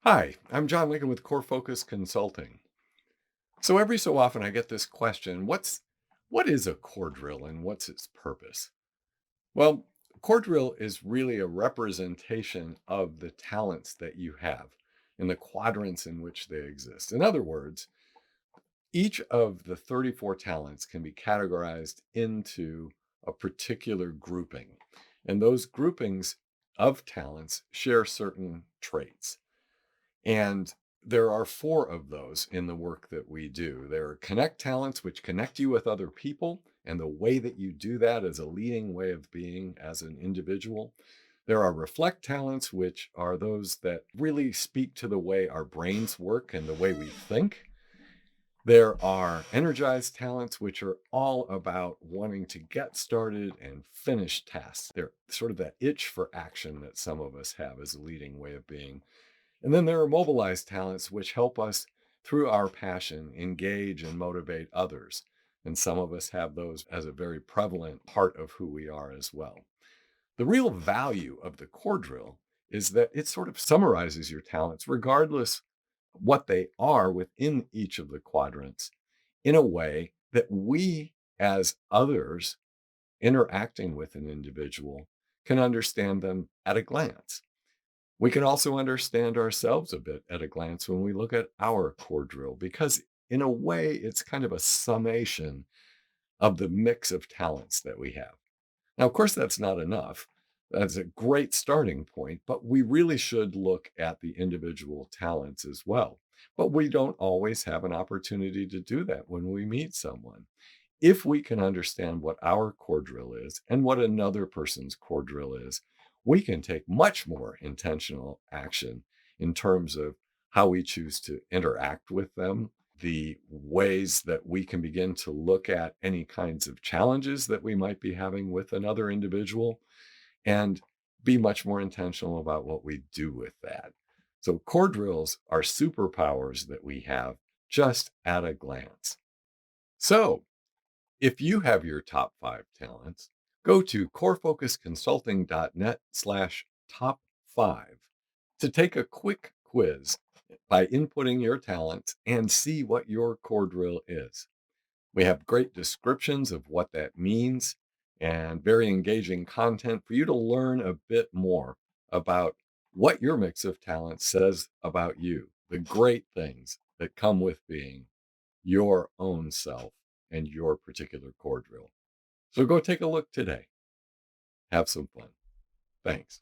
Hi, I'm John Lincoln with Core Focus Consulting. So every so often I get this question, what is a core drill and what's its purpose? Well, core drill is really a representation of the talents that you have in the quadrants in which they exist. In other words, each of the 34 talents can be categorized into a particular grouping. And those groupings of talents share certain traits. And there are four of those in the work that we do. There are connect talents, which connect you with other people. And the way that you do that is a leading way of being as an individual. There are reflect talents, which are those that really speak to the way our brains work and the way we think. There are energized talents, which are all about wanting to get started and finish tasks. They're sort of that itch for action that some of us have as a leading way of being. And then there are mobilized talents which help us, through our passion, engage and motivate others. And some of us have those as a very prevalent part of who we are as well. The real value of the core drill is that it sort of summarizes your talents, regardless what they are within each of the quadrants, in a way that we, as others interacting with an individual, can understand them at a glance. We can also understand ourselves a bit at a glance when we look at our core drill, because in a way, it's kind of a summation of the mix of talents that we have. Now, of course, that's not enough. That's a great starting point, but we really should look at the individual talents as well. But we don't always have an opportunity to do that when we meet someone. If we can understand what our core drill is and what another person's core drill is, we can take much more intentional action in terms of how we choose to interact with them, the ways that we can begin to look at any kinds of challenges that we might be having with another individual, and be much more intentional about what we do with that. So, core drills are superpowers that we have just at a glance. So, if you have your top five talents, go to corefocusconsulting.net slash top five to take a quick quiz by inputting your talents and see what your core drill is. We have great descriptions of what that means and very engaging content for you to learn a bit more about what your mix of talents says about you, the great things that come with being your own self and your particular core drill. So go take a look today. Have some fun. Thanks.